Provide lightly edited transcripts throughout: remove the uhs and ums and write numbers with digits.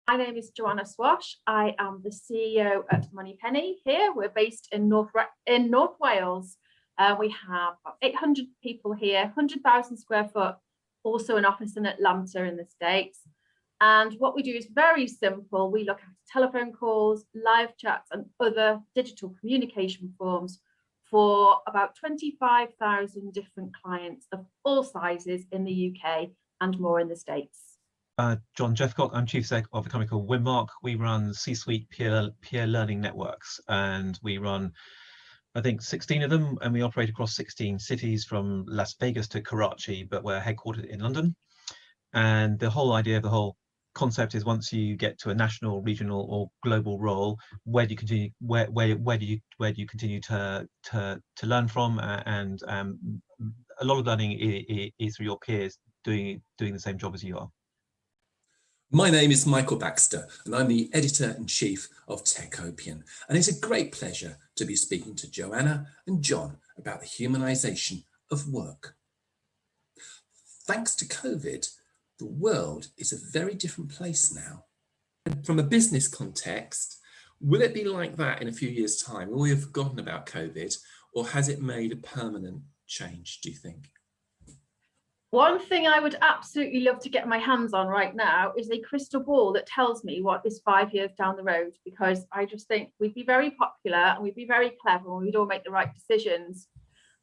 My name is Joanna Swash. I am the CEO at Moneypenny here. We're based in North Wales. We have about 800 people here, 100,000 square foot, also an office in Atlanta in the States. And what we do is very simple. We look at telephone calls, live chats, and other digital communication forms for about 25,000 different clients of all sizes in the UK and more in the States. John Jeffcock, I'm Chief Exec of a company called Winmark. We run C-suite peer learning networks, and we run, I think, 16 of them, and we operate across 16 cities from Las Vegas to Karachi, but we're headquartered in London. And the whole idea of the whole concept is, once you get to a national, regional, or global role, where do you continue? Where do you continue to learn from? And a lot of learning is through your peers doing the same job as you are. My name is Michael Baxter, and I'm the Editor-in-Chief of Techopian. And it's a great pleasure to be speaking to Joanna and John about the humanisation of work. Thanks to COVID, the world is a very different place now. And from a business context, will it be like that in a few years' time? Will we have forgotten about COVID, or has it made a permanent change, do you think? One thing I would absolutely love to get my hands on right now is a crystal ball that tells me what is 5 years down the road, because I just think we'd be very popular and we'd be very clever and we'd all make the right decisions.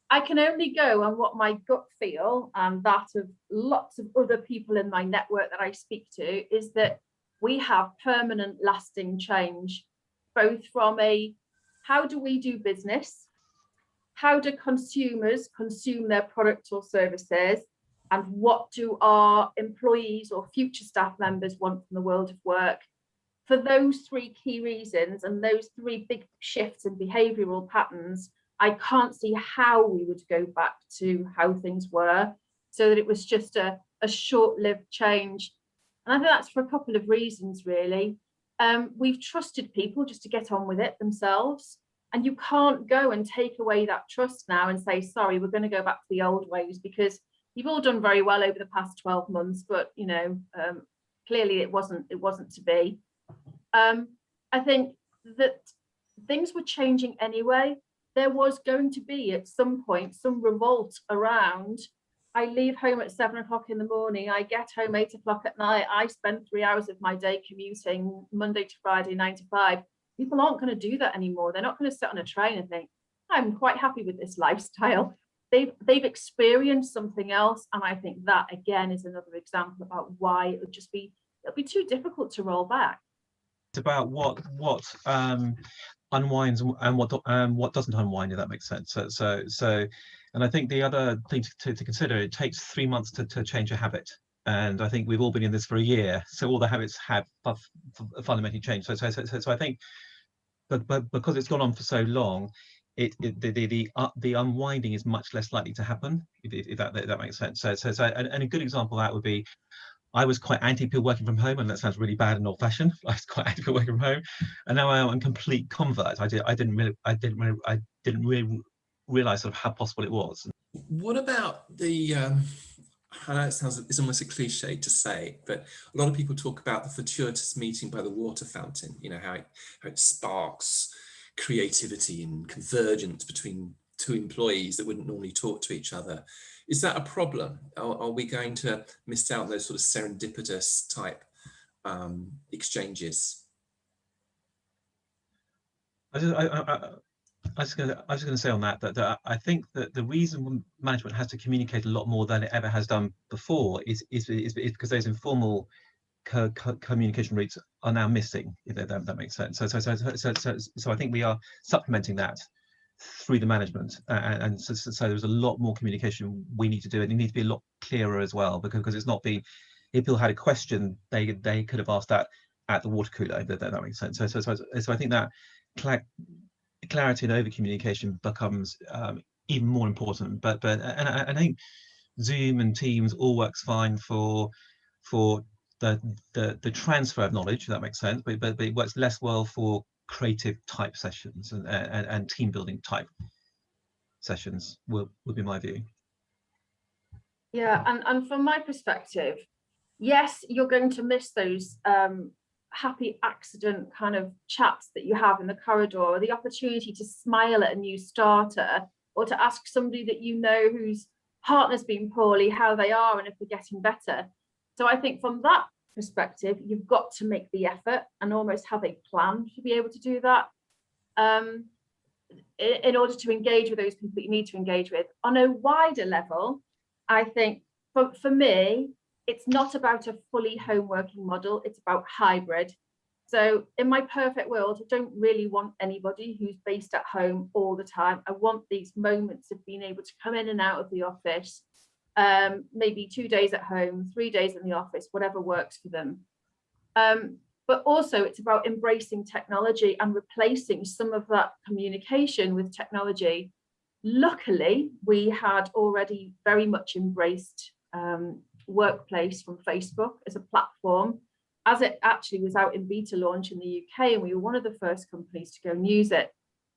I can only go on what my gut feel, and that of lots of other people in my network that I speak to, is that we have permanent lasting change, both from a how do we do business, how do consumers consume their products or services, and what do our employees or future staff members want from the world of work. For those three key reasons and those three big shifts in behavioural patterns, I can't see how we would go back to how things were, so that it was just a short-lived change. And I think that's for a couple of reasons, really. We've trusted people just to get on with it themselves. And you can't go and take away that trust now and say, sorry, we're going to go back to the old ways, because you've all done very well over the past 12 months, but clearly it wasn't to be. I think that things were changing anyway. There was going to be at some point some revolt around, I leave home at 7 o'clock in the morning, I get home 8 o'clock at night, I spend 3 hours of my day commuting Monday to Friday, 9 to 5. People aren't going to do that anymore. They're not going to sit on a train and think, I'm quite happy with this lifestyle. They've experienced something else, and I think that again is another example about why it'll be too difficult to roll back. It's about what unwinds and what doesn't unwind, if that makes sense. So and I think the other thing to consider, it takes 3 months to change a habit, and I think we've all been in this for a year, so all the habits have fundamentally changed. So I think, but because it's gone on for so long, the unwinding is much less likely to happen, if that makes sense. So and a good example of that would be, I was quite anti people working from home, and that sounds really bad and old-fashioned. I was quite anti people working from home, and now I'm a complete convert. I didn't really realize sort of how possible it was. What about the? I know it's almost a cliche to say, but a lot of people talk about the fortuitous meeting by the water fountain. You know, how it sparks creativity and convergence between two employees that wouldn't normally talk to each other. Is that a problem? Are we going to miss out on those sort of serendipitous type exchanges? I was going to say on that I think that the reason management has to communicate a lot more than it ever has done before is because those informal communication routes are now missing, if that makes sense. So I think we are supplementing that through the management, and so there's a lot more communication we need to do, and it needs to be a lot clearer as well, because it's not if people had a question, they could have asked that at the water cooler, if that makes sense. So I think that clarity and over communication becomes even more important. But I think Zoom and Teams all works fine for the transfer of knowledge, if that makes sense, but it works less well for creative type sessions and team building type sessions, would be my view. Yeah, and from my perspective, yes, you're going to miss those happy accident kind of chats that you have in the corridor, or the opportunity to smile at a new starter, or to ask somebody that you know whose partner's been poorly how they are and if they're getting better. So I think from that perspective, you've got to make the effort and almost have a plan to be able to do that, in order to engage with those people that you need to engage with. On a wider level, I think for me, it's not about a fully home working model, it's about hybrid. So in my perfect world, I don't really want anybody who's based at home all the time. I want these moments of being able to come in and out of the office, maybe 2 days at home, 3 days in the office, whatever works for them. But also it's about embracing technology and replacing some of that communication with technology. Luckily, we had already very much embraced Workplace from Facebook as a platform, as it actually was out in beta launch in the UK, and we were one of the first companies to go and use it.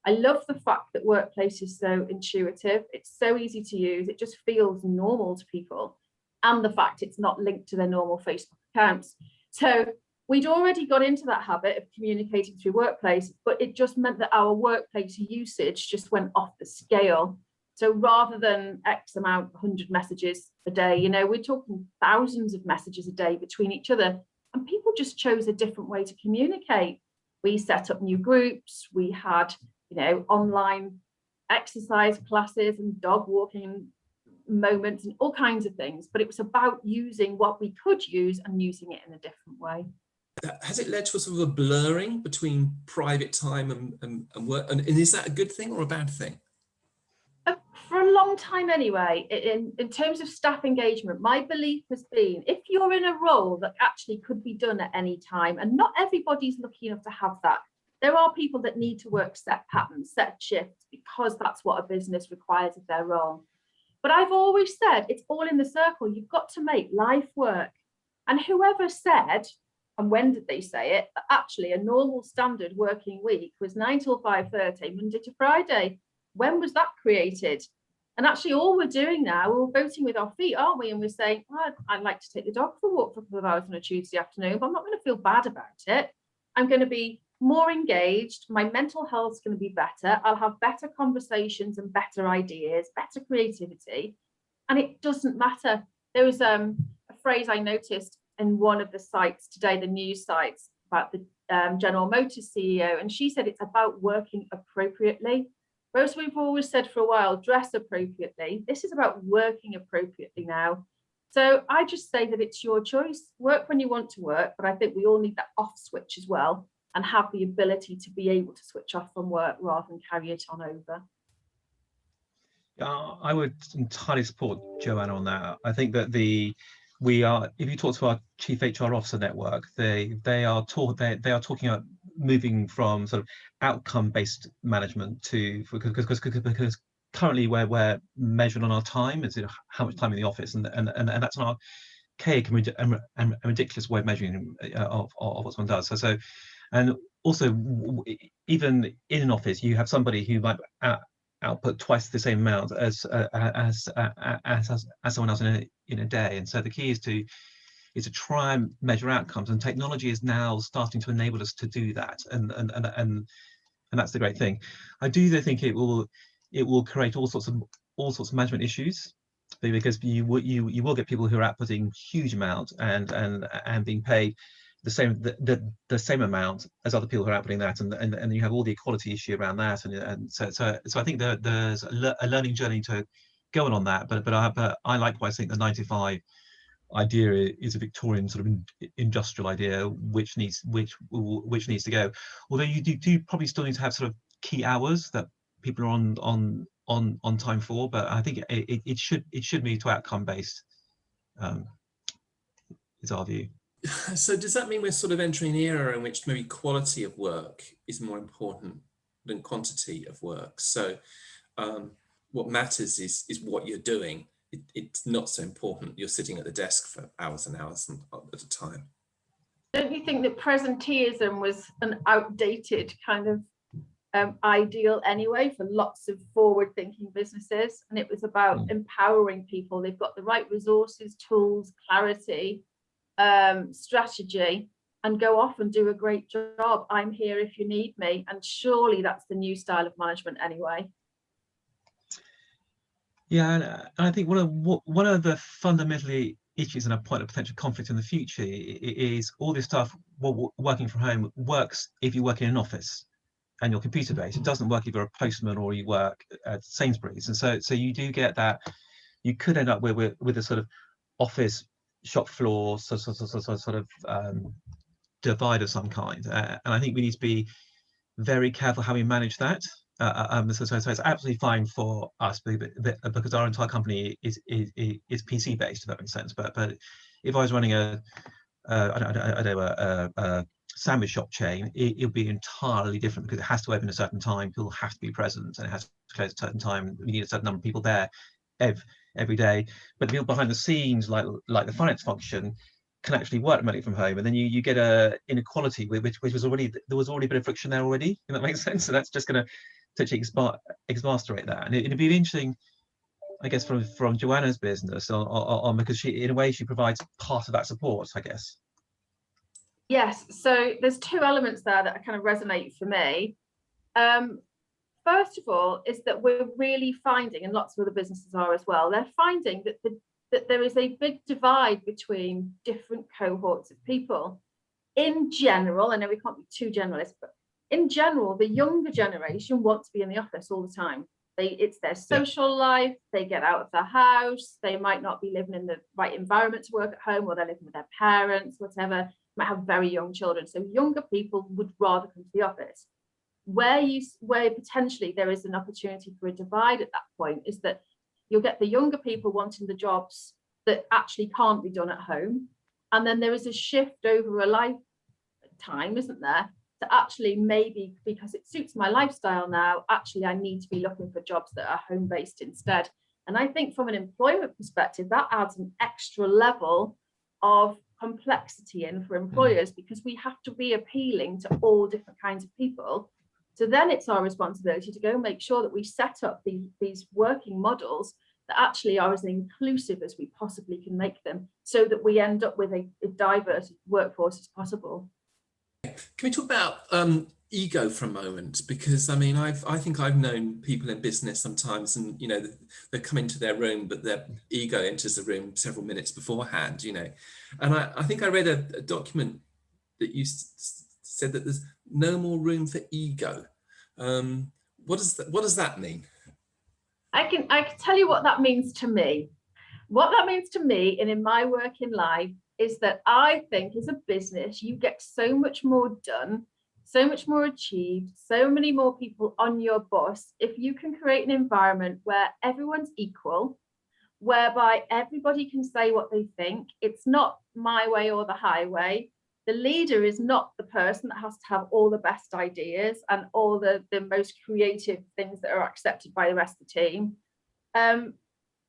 I love the fact that Workplace is so intuitive, it's so easy to use, it just feels normal to people, and the fact it's not linked to their normal Facebook accounts. So we'd already got into that habit of communicating through Workplace, but it just meant that our Workplace usage just went off the scale. So rather than X amount, 100 messages a day, you know, we're talking thousands of messages a day between each other, and people just chose a different way to communicate. We set up new groups, we had, you know, online exercise classes and dog walking moments and all kinds of things, but it was about using what we could use and using it in a different way. Has it led to a sort of a blurring between private time and work? And is that a good thing or a bad thing? For a long time anyway, in terms of staff engagement, my belief has been, if you're in a role that actually could be done at any time, and not everybody's lucky enough to have that, there are people that need to work set patterns, set shifts, because that's what a business requires of their role. But I've always said, it's all in the circle. You've got to make life work. And whoever said, and when did they say it, that actually a normal standard working week was 9 till 5:30, Monday to Friday? When was that created? And actually all we're doing now, we're voting with our feet, aren't we? And we're saying, oh, I'd like to take the dog for a walk for a couple of hours on a Tuesday afternoon, but I'm not going to feel bad about it. I'm going to be more engaged. My mental health's going to be better. I'll have better conversations and better ideas, better creativity. And it doesn't matter. There was a phrase I noticed in one of the sites today, the news sites, about the General Motors CEO, and she said it's about working appropriately. Whereas we've always said for a while, dress appropriately. This is about working appropriately now. So I just say that it's your choice. Work when you want to work, but I think we all need that off switch as well, and have the ability to be able to switch off from work rather than carry it on over. I would entirely support Joanna on that. I think that if you talk to our chief HR officer network, they are talking about moving from sort of outcome-based management to, because currently we're measured on our time, is how much time in the office, and that's an archaic and ridiculous way of measuring of what someone does. So and also even in an office, you have somebody who might output twice the same amount as someone else in a day, and so the key is to try and measure outcomes, and technology is now starting to enable us to do that, and that's the great thing. I do think it will create all sorts of management issues, because you will get people who are outputting huge amounts and being paid the same amount as other people who are outputting that, and you have all the equality issue around that, and so I think there's a learning journey to go on that, but I likewise think the 9 to 5 idea is a Victorian sort of industrial idea which needs to go. Although you do probably still need to have sort of key hours that people are on time for, but I think it should move to outcome based, is our view. So does that mean we're sort of entering an era in which maybe quality of work is more important than quantity of work? So what matters is what you're doing. It's not so important you're sitting at the desk for hours and hours at a time. Don't you think that presenteeism was an outdated kind of ideal anyway for lots of forward-thinking businesses? And it was about empowering people. They've got the right resources, tools, clarity, strategy, and go off and do a great job. I'm here if you need me. And surely that's the new style of management anyway. Yeah, and I think one of the fundamentally issues and a point of potential conflict in the future is all this stuff. Working from home works if you work in an office and you're computer based. It doesn't work if you're a postman or you work at Sainsbury's. And so you do get that. You could end up with a sort of office shop floor sort of divide of some kind. And I think we need to be very careful how we manage that. So it's absolutely fine for us because our entire company is PC based, if that makes sense. But if I was running a sandwich shop chain, it would be entirely different because it has to open a certain time. People have to be present, and it has to close at a certain time. We need a certain number of people there every day. But the people behind the scenes, like the finance function, can actually work remotely from home, and then you get a inequality which was already, there was already a bit of friction there already. If that makes sense. So that's just going to exacerbate that, and it'd be interesting, I guess, from Joanna's business on because she, in a way, she provides part of that support, I guess. Yes, so there's two elements there that kind of resonate for me. First of all, is that we're really finding, and lots of other businesses are as well, they're finding that there is a big divide between different cohorts of people. In general, I know we can't be too generalist, but in general, the younger generation want to be in the office all the time. It's their social life, they get out of the house, they might not be living in the right environment to work at home, or they're living with their parents, whatever, might have very young children. So younger people would rather come to the office. Where potentially there is an opportunity for a divide at that point is that you'll get the younger people wanting the jobs that actually can't be done at home. And then there is a shift over a lifetime, isn't there? To actually, maybe because it suits my lifestyle now, actually I need to be looking for jobs that are home-based instead. And I think from an employment perspective, that adds an extra level of complexity in for employers, because we have to be appealing to all different kinds of people. So then it's our responsibility to go make sure that we set up these working models that actually are as inclusive as we possibly can make them, so that we end up with a diverse workforce as possible. Can we talk about ego for a moment? Because I mean, I think I've known people in business sometimes, and you know, they come into their room, but their ego enters the room several minutes beforehand. You know, and I think I read a document that you said that there's no more room for ego. What does that mean? I can tell you what that means to me. What that means to me, and in my work in life, is that I think as a business, you get so much more done, so much more achieved, so many more people on your bus if you can create an environment where everyone's equal, whereby everybody can say what they think. It's not my way or the highway. The leader is not the person that has to have all the best ideas and all the most creative things that are accepted by the rest of the team.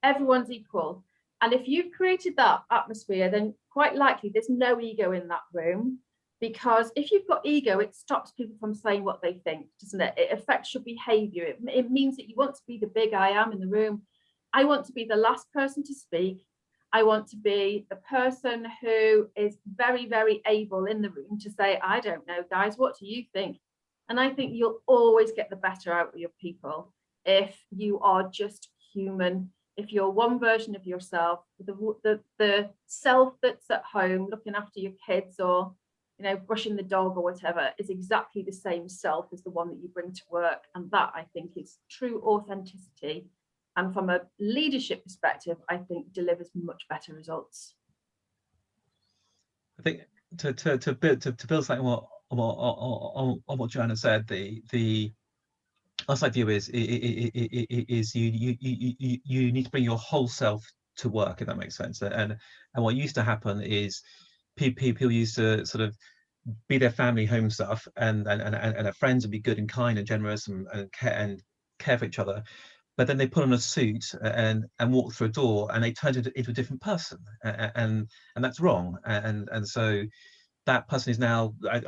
Everyone's equal. And if you've created that atmosphere, then quite likely there's no ego in that room, because if you've got ego, it stops people from saying what they think, doesn't it? It affects your behavior. It means that you want to be the big I am in the room. I want to be the last person to speak. I want to be the person who is very, very able in the room to say, I don't know, guys, what do you think? And I think you'll always get the better out of your people if you are just human. If you're one version of yourself, the self that's at home looking after your kids, or you know, brushing the dog or whatever, is exactly the same self as the one that you bring to work. And that, I think, is true authenticity. And from a leadership perspective, I think delivers much better results. I think to build something on what Joanna said, the our side view is you need to bring your whole self to work, if that makes sense. And what used to happen is people used to sort of be their family home stuff, and their friends would be good and kind and generous and care for each other. But then they put on a suit and walk through a door, and they turned into a different person, and that's wrong. And so that person is now, I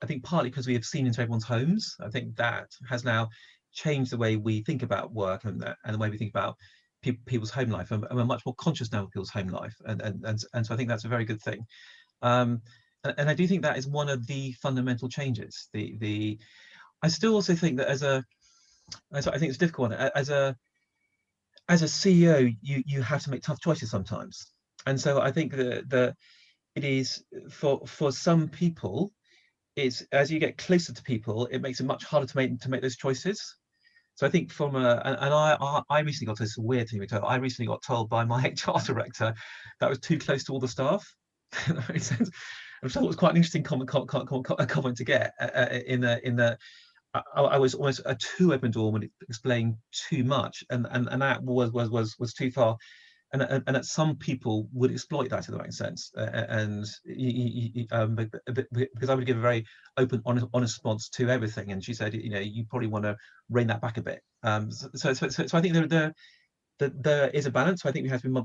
think, partly because we have seen into everyone's homes. I think that has now changed the way we think about work and the way we think about people's home life, and we're much more conscious now of people's home life, and so I think that's a very good thing. And and I do think that is one of the fundamental changes. I still also think that I think it's a difficult one. As a CEO, you have to make tough choices sometimes, and so I think that it is for some people, it's as you get closer to people, it makes it much harder to make those choices. So I think I recently got this weird thing. I recently got told by my HR director that I was too close to all the staff. That makes sense. I thought it was quite an interesting comment to get in the I was almost a too open door when it explained too much, and that was too far, and that some people would exploit that in the right sense, because I would give a very open, honest response to everything, and she said, you probably want to rein that back a bit. So I think there is a balance. So I think we have to be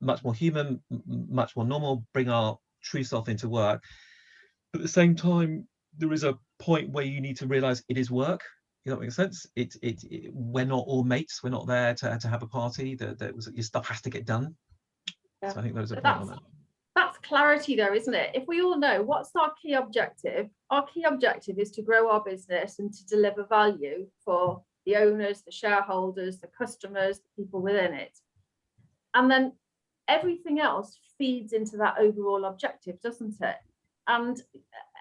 much more human, much more normal, bring our true self into work. But at the same time, there is a point where you need to realize it is work. That makes sense. We're not all mates. We're not there to have a party. Your stuff has to get done. Yeah. So I think there's a point on that. That's clarity though, isn't it? If we all know what's our key objective is to grow our business and to deliver value for the owners, the shareholders, the customers, the people within it. And then everything else feeds into that overall objective, doesn't it?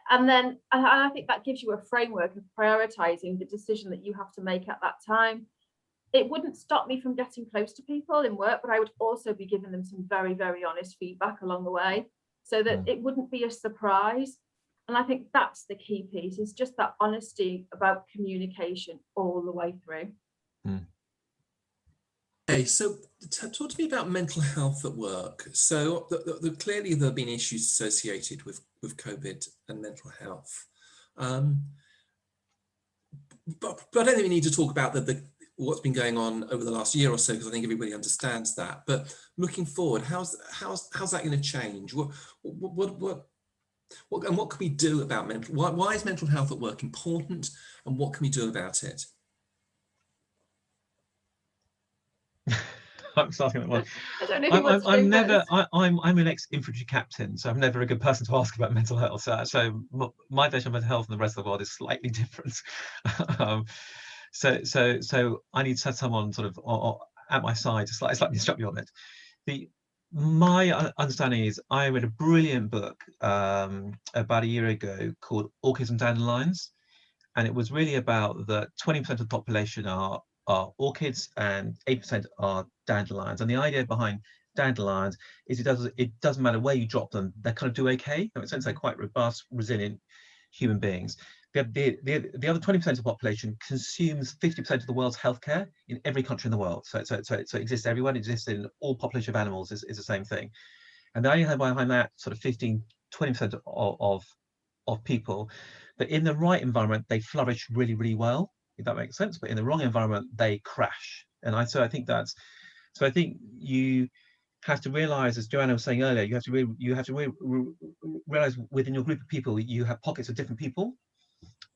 And then I think that gives you a framework of prioritizing the decision that you have to make at that time. It wouldn't stop me from getting close to people in work, but I would also be giving them some very, very honest feedback along the way, so that it wouldn't be a surprise. And I think that's the key piece, is just that honesty about communication all the way through. Okay, so talk to me about mental health at work. So clearly there have been issues associated with COVID and mental health. But I don't think we need to talk about what's been going on over the last year or so, because I think everybody understands that. But looking forward, how's that going to change? What can we do about why is mental health at work important, and what can we do about it? I'm starting that one. I don't know who wants to go first. I'm an ex-infantry captain, so I'm never a good person to ask about mental health. So my definition of mental health and the rest of the world is slightly different. So I need to have someone sort of at my side to slightly instruct me on it. My understanding is I read a brilliant book about a year ago called Orchids and Dandelions, and it was really about that 20% of the population are orchids and 8% are dandelions. And the idea behind dandelions is it doesn't matter where you drop them, they kind of do okay. In a sense, they're quite robust, resilient human beings. The other 20% of the population consumes 50% of the world's healthcare in every country in the world. So it exists everywhere. It exists in all population of animals is the same thing. And the idea behind that sort of 15-20% of people, but in the right environment, they flourish really, really well. If that makes sense, but in the wrong environment, they crash. And I think you have to realize, as Joanna was saying earlier, you have to realize within your group of people, you have pockets of different people,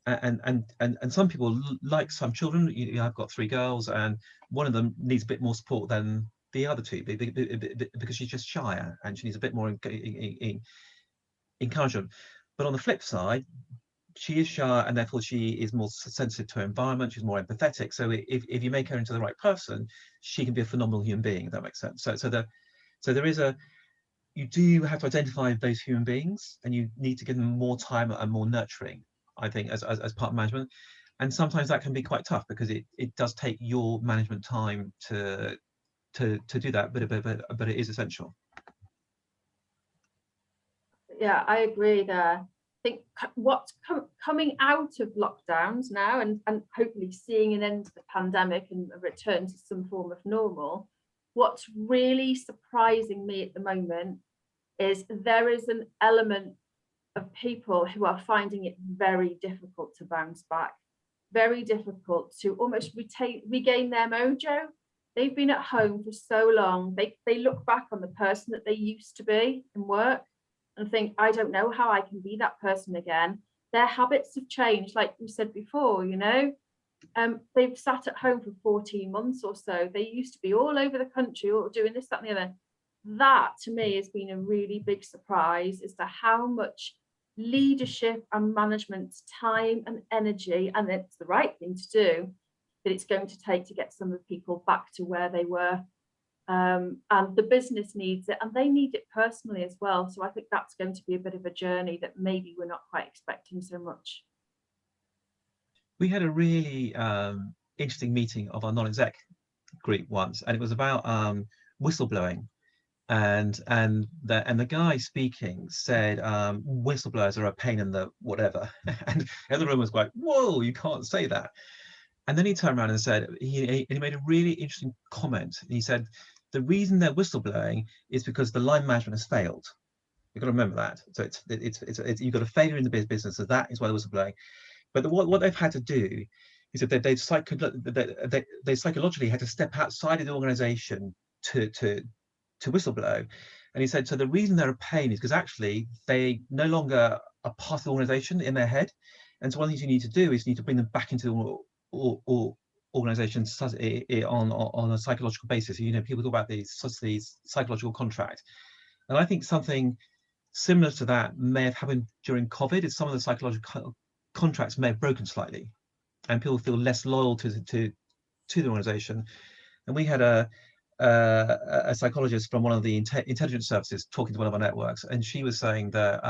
and some people, like some children. I've got 3 girls, and one of them needs a bit more support than the other 2 because she's just shyer and she needs a bit more encouragement. But on the flip side, she is shy, and therefore she is more sensitive to her environment. She's more empathetic. So if you make her into the right person, she can be a phenomenal human being. If that makes sense. So there is you do have to identify those human beings, and you need to give them more time and more nurturing, I think, as part of management. And sometimes that can be quite tough, because it does take your management time to do that, but it is essential. Yeah, I agree there. I think what's coming out of lockdowns now, and hopefully seeing an end to the pandemic and a return to some form of normal, what's really surprising me at the moment is there is an element of people who are finding it very difficult to bounce back, very difficult to almost regain their mojo. They've been at home for so long, they look back on the person that they used to be in work and think, I don't know how I can be that person again. Their habits have changed, like we said before, they've sat at home for 14 months or so. They used to be all over the country, all doing this, that, and the other. That to me has been a really big surprise as to how much leadership and management's time and energy, and it's the right thing to do, that it's going to take to get some of the people back to where they were. And the business needs it, and they need it personally as well. So I think that's going to be a bit of a journey that maybe we're not quite expecting so much. We had a really interesting meeting of our non-exec group once, and it was about whistleblowing. And the guy speaking said whistleblowers are a pain in the whatever, and the other room was like, whoa, you can't say that. And then he turned around and said, he made a really interesting comment. He said, the reason they're whistleblowing is because the line management has failed. You've got to remember that. So it's you've got a failure in the business, so that is why they're whistleblowing. But what they've had to do is that they psychologically had to step outside of the organisation to whistleblow. And he said, so the reason they're a pain is because actually they no longer are part of the organisation in their head. And so one of the things you need to do is you need to bring them back into the organizations on a psychological basis. You know, people talk about these psychological contracts, and I think something similar to that may have happened during COVID. Is some of the psychological contracts may have broken slightly, and people feel less loyal to the organization. And we had a psychologist from one of the intelligence services talking to one of our networks, and she was saying that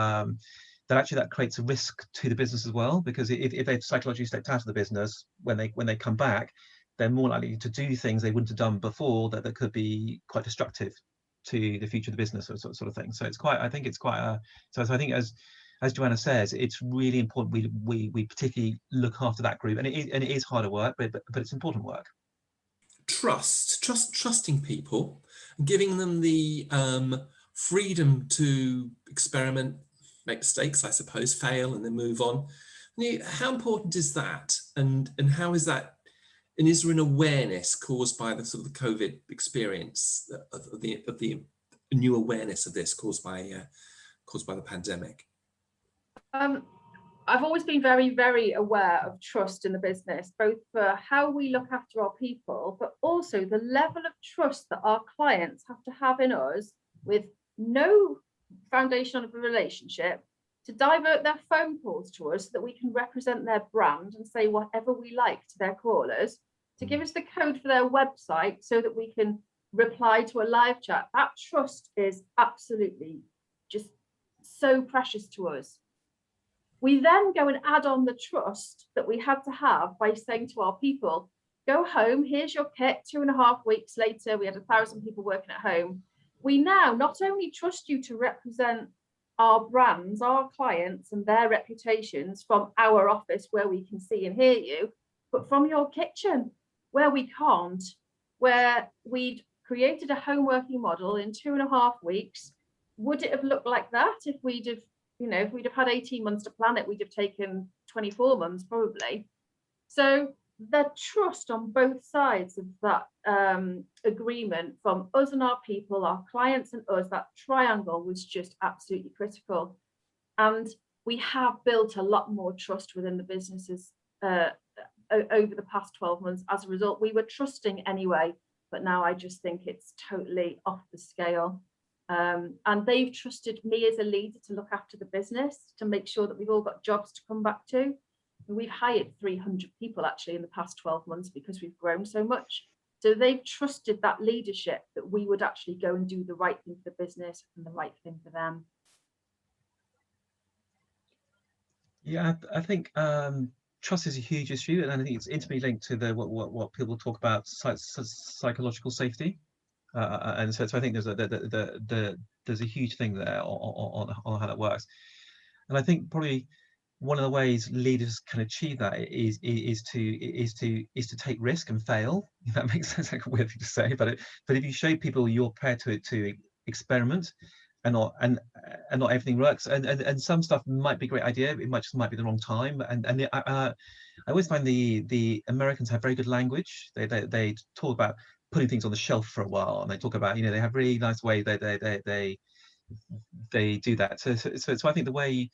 that actually that creates a risk to the business as well, because if they've psychologically stepped out of the business, when they come back, they're more likely to do things they wouldn't have done before that could be quite destructive to the future of the business, or sort of thing. So it's quite, I think it's quite a, so I think as Joanna says, it's really important we particularly look after that group, and it is harder work, but it's important work. Trusting people, giving them the freedom to experiment, make mistakes, I suppose, fail, and then move on. How important is that, and how is that, and is there an awareness caused by the sort of the COVID experience, of the new awareness of this caused by the pandemic? I've always been very, very aware of trust in the business, both for how we look after our people, but also the level of trust that our clients have to have in us, with no foundation of a relationship, to divert their phone calls to us so that we can represent their brand and say whatever we like to their callers, to give us the code for their website so that we can reply to a live chat. That trust is absolutely just so precious to us. We then go and add on the trust that we had to have by saying to our people, go home, here's your kit. 2.5 weeks later, we had 1,000 people working at home. We now not only trust you to represent our brands, our clients and their reputations from our office where we can see and hear you, but from your kitchen where we can't, where we'd created a home working model in 2.5 weeks. Would it have looked like that if we'd have, if we'd have had 18 months to plan it, we'd have taken 24 months probably. So the trust on both sides of that agreement from us and our people, our clients and us, that triangle was just absolutely critical. And we have built a lot more trust within the businesses over the past 12 months. As a result, we were trusting anyway, but now I just think it's totally off the scale. And they've trusted me as a leader to look after the business, to make sure that we've all got jobs to come back to. And we've hired 300 people actually in the past 12 months because we've grown so much. So they've trusted that leadership that we would actually go and do the right thing for the business and the right thing for them. Yeah, I think trust is a huge issue, and I think it's intimately linked to what people talk about psychological safety. And so I think there's a huge thing there on how that works. And I think probably one of the ways leaders can achieve that is to take risk and fail. That makes sense, like a weird thing to say, but if you show people you're prepared to experiment, and not everything works, and some stuff might be a great idea, it might be the wrong time, and I always find the Americans have very good language. They talk about putting things on the shelf for a while, and they talk about, they have really nice ways they do that. So I think the way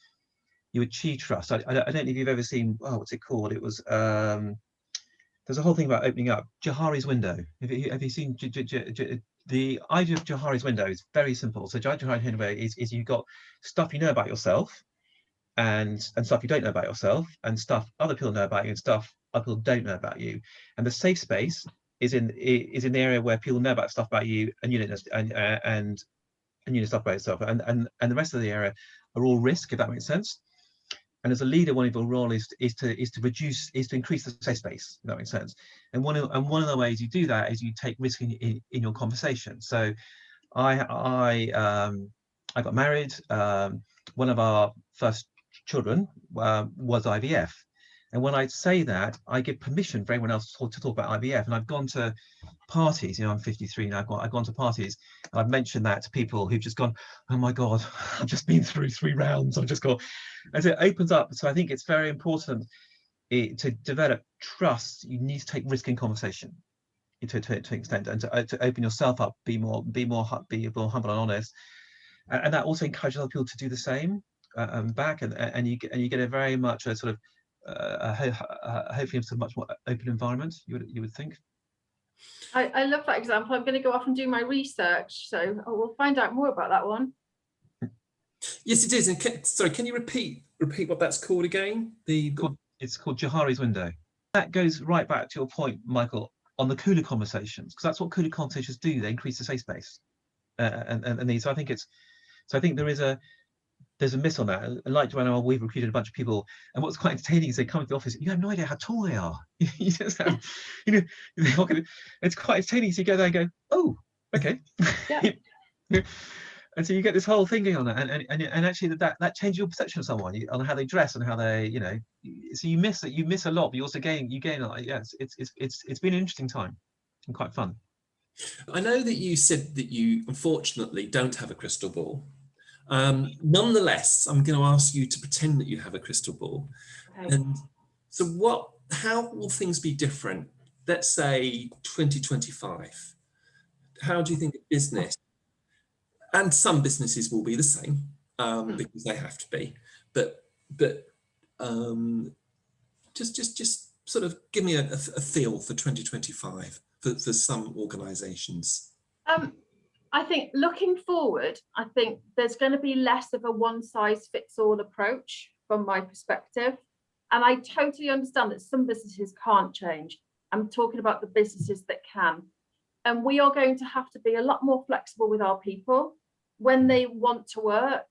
you achieve trust, I don't know if you've ever seen, what's it called? It was there's a whole thing about opening up Johari's window. Have you seen the idea of Johari's window? Is very simple. So Johari's window is you've got stuff you know about yourself, and stuff you don't know about yourself, and stuff other people know about you, and stuff other people don't know about you. And the safe space is in the area where people know about stuff about you, and you don't know, and you know stuff about yourself, and the rest of the area are all risk, if that makes sense. And as a leader, one of your role is to increase the safe space, if that makes sense. And one of the ways you do that is you take risk in your conversation. So I got married. One of our first children was IVF. And when I say that, I give permission for everyone else to talk about IVF. And I've gone to parties, I'm 53 now, I've gone to parties, and I've mentioned that to people who've just gone, oh my God, I've just been through 3 rounds, I've just got, as it opens up. So I think it's very important to develop trust. You need to take risk in conversation to an extent, and to open yourself up, be more humble and honest. And that also encourages other people to do the same back, and you get a very much a sort of hopefully it's a much more open environment, you would think. I love that example. I'm going to go off and do my research, so we'll find out more about that one. Yes, it is. And can you repeat what that's called again? It's called Johari's window. That goes right back to your point, Michael, on the cooler conversations, because that's what cooler conversations do. They increase the safe space, and these. So I think there's a miss on that. And like Joanna, we've recruited a bunch of people, and what's quite entertaining is they come to the office, you have no idea how tall they are. You just have, it's quite entertaining. So you go there and go, oh, okay. Yeah. And so you get this whole thing going on, and actually that changes your perception of someone, on how they dress and how they, so you miss a lot, but you also gain a lot. Yeah, it's been an interesting time and quite fun. I know that you said that you unfortunately don't have a crystal ball. Nonetheless, I'm going to ask you to pretend that you have a crystal ball. Okay. And so how will things be different? Let's say 2025. How do you think business, and some businesses will be the same because they have to be, but just sort of give me a feel for 2025 for some organisations. I think looking forward, I think there's going to be less of a one-size-fits-all approach from my perspective. And I totally understand that some businesses can't change. I'm talking about the businesses that can. And we are going to have to be a lot more flexible with our people when they want to work,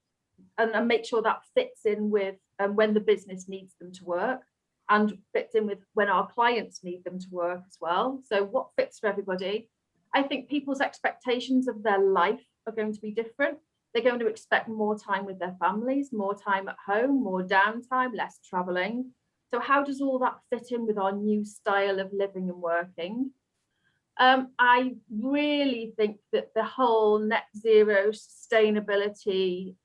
and make sure that fits in with when the business needs them to work, and fits in with when our clients need them to work as well. So what fits for everybody? I think people's expectations of their life are going to be different. They're going to expect more time with their families, more time at home, more downtime, less traveling. So how does all that fit in with our new style of living and working? I really think that the whole net zero sustainability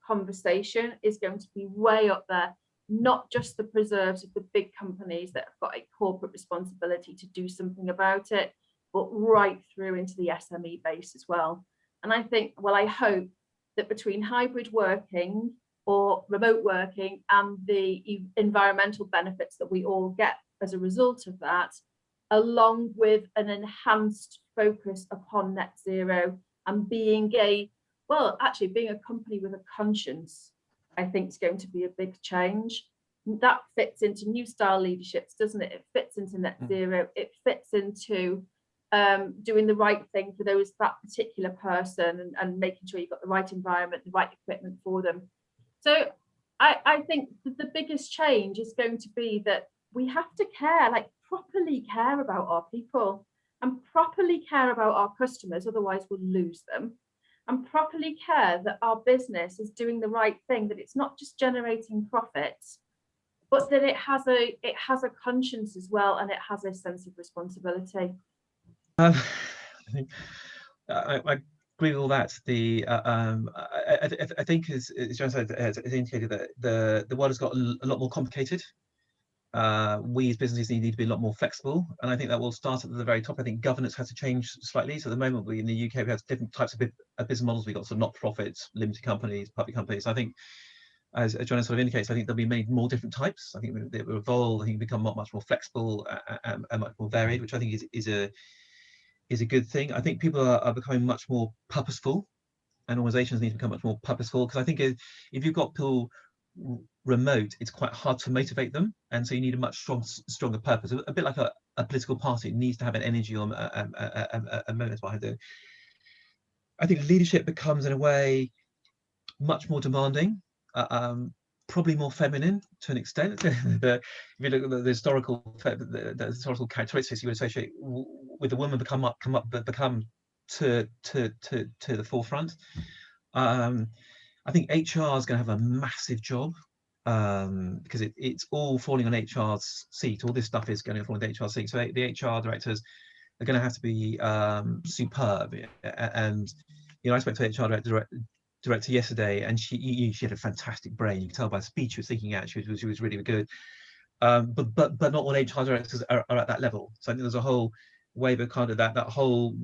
conversation is going to be way up there, not just the preserves of the big companies that have got a corporate responsibility to do something about it, but right through into the SME base as well. And I think, I hope that between hybrid working or remote working and the environmental benefits that we all get as a result of that, along with an enhanced focus upon net zero and being a company with a conscience, I think is going to be a big change. That fits into new style leaderships, doesn't it? It fits into net zero. It fits into doing the right thing for that particular person, and making sure you've got the right environment, the right equipment for them. So I think that the biggest change is going to be that we have to properly care about our people, and properly care about our customers, otherwise we'll lose them, and properly care that our business is doing the right thing, that it's not just generating profits, but that it has a conscience as well, and it has a sense of responsibility. I agree with all that. I think, as John said, has indicated that the world has got a lot more complicated. We as businesses need to be a lot more flexible, and I think that will start at the very top. I think governance has to change slightly. So at the moment, in the UK, we have different types of business models. We've got sort of not-for-profits, limited companies, public companies. I think, as Joanna sort of indicates, I think there'll be made more different types. I think they will evolve. I think become much more flexible and much more varied, which I think is a good thing. I think people are becoming much more purposeful, and organizations need to become much more purposeful, because I think if you've got people remote, it's quite hard to motivate them, and so you need a much stronger purpose. A bit like a political party, it needs to have an energy or a moment behind it. I think leadership becomes, in a way, much more demanding, probably more feminine to an extent. If you look at the historical characteristics you would associate with the woman become to the forefront. I think HR is going to have a massive job, because it's all falling on HR's seat. All this stuff is going to fall on the HR seat. So the HR directors are going to have to be superb. And I spoke to the HR director yesterday, and she had a fantastic brain. You can tell by the speech she was thinking out. She was really good. But not all HR directors are at that level. So I think there's a whole wave of kind of that whole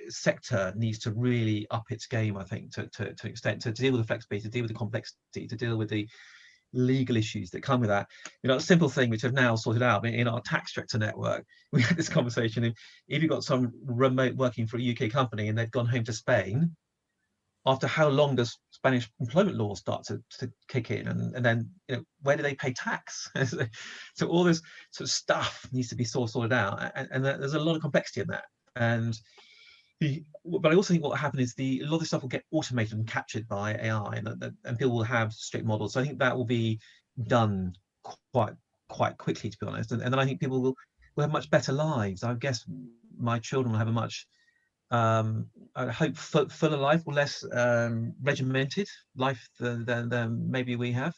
sector needs to really up its game, I think, to extent to deal with the flexibility, to deal with the complexity, to deal with the legal issues that come with that. A simple thing which I've now sorted out in our tax director network. We had this conversation. If you've got some remote working for a UK company and they've gone home to Spain, after how long does Spanish employment law start to kick in, and then where do they pay tax? So all this sort of stuff needs to be sorted out, and there's a lot of complexity in that. But I also think what will happen is a lot of this stuff will get automated and captured by AI, and people will have strict models. So I think that will be done quite quickly, to be honest. And then I think people will have much better lives. I guess my children will have a much I hope fuller life, or less regimented life than maybe we have.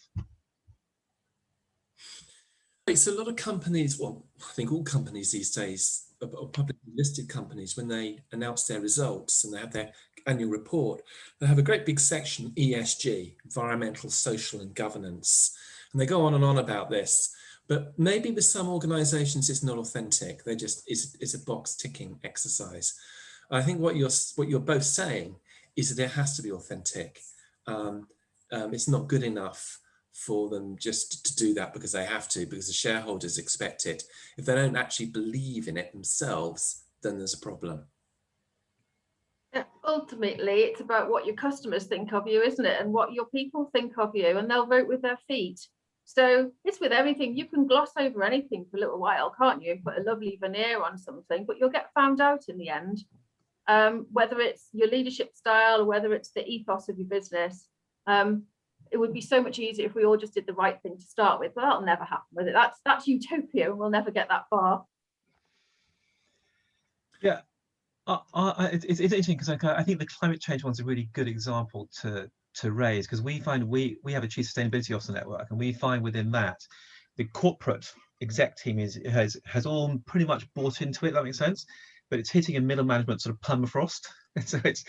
So a lot of companies, well, I think all companies these days, publicly listed companies, when they announce their results and they have their annual report, they have a great big section, ESG, environmental, social and governance. And they go on and on about this. But maybe with some organizations it's not authentic. They just, it's a box ticking exercise. I think what you're both saying is that it has to be authentic. It's not good enough for them just to do that because they have to, because the shareholders expect it. If they don't actually believe in it themselves, then there's a problem. Ultimately, it's about what your customers think of you, isn't it? And what your people think of you, and they'll vote with their feet. So it's with everything. You can gloss over anything for a little while, can't you? Put a lovely veneer on something, but you'll get found out in the end. Whether it's your leadership style or whether it's the ethos of your business. It would be so much easier if we all just did the right thing to start with, but that'll never happen with it. That's utopia, and we'll never get that far. Yeah, it's interesting because I think the climate change one's a really good example to raise, because we find we have a chief sustainability officer network, and we find within that the corporate exec team has all pretty much bought into it. That makes sense, but it's hitting a middle management sort of permafrost. So it's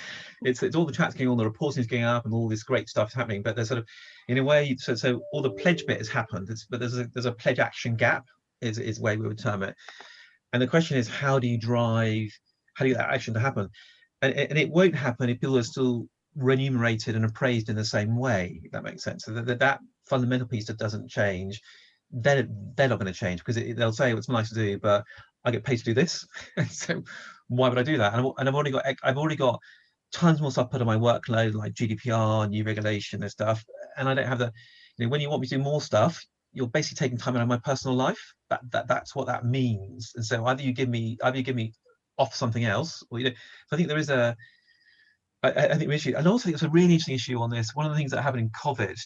all the chats going on, the reporting is going up, and all this great stuff is happening. But there's sort of, in a way, so all the pledge bit has happened. But there's a pledge action gap, is the way we would term it. And the question is, how do you get that action to happen? And it won't happen if people are still remunerated and appraised in the same way. If that makes sense. So that fundamental piece that doesn't change, they're not going to change, because they'll say, well, it's nice to do, but I get paid to do this. So why would I do that? And I've already got tons more stuff put on my workload, like GDPR, new regulation and stuff. And I don't have the, when you want me to do more stuff, you're basically taking time out of my personal life. That's what that means. And so either you give me off something else, or so I think there is I think the issue, and also there's a really interesting issue on this. One of the things that happened in COVID,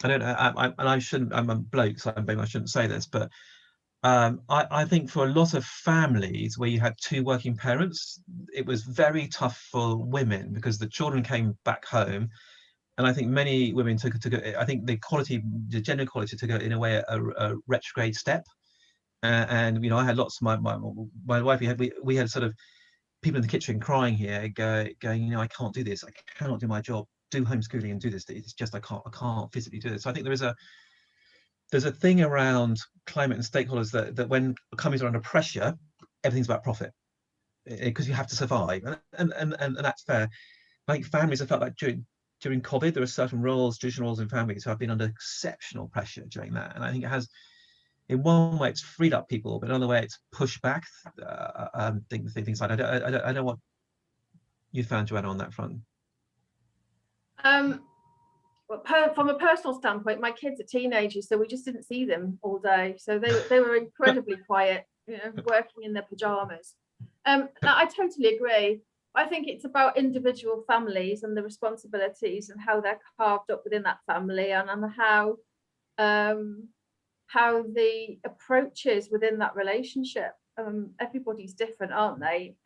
I don't know, I'm a bloke, so maybe I shouldn't say this, but I think for a lot of families where you had two working parents, it was very tough for women, because the children came back home, and I think many women took I think the gender equality took in a way a retrograde step, and I had lots of my wife, we had sort of people in the kitchen crying here, going, I can't do this, I cannot do my job, do homeschooling and do this, it's just I can't physically do it. So I think there's a thing around climate and stakeholders that when companies are under pressure, everything's about profit, because you have to survive, and that's fair. I think families have felt like during COVID, there are certain traditional roles in families who have been under exceptional pressure during that, and I think it has, in one way, it's freed up people, but another way, it's pushed back things like that. I don't know what you found, Joanna, on that front. from a personal standpoint, my kids are teenagers, so we just didn't see them all day. So they were incredibly quiet, working in their pajamas. Now, I totally agree. I think it's about individual families and the responsibilities and how they're carved up within that family, and how the approaches within that relationship. Everybody's different, aren't they?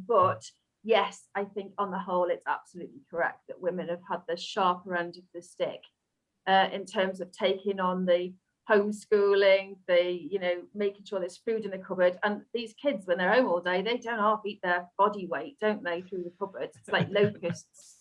But yes, I think on the whole, it's absolutely correct that women have had the sharper end of the stick in terms of taking on the homeschooling, making sure there's food in the cupboard. And these kids, when they're home all day, they don't half eat their body weight, don't they, through the cupboards? It's like locusts.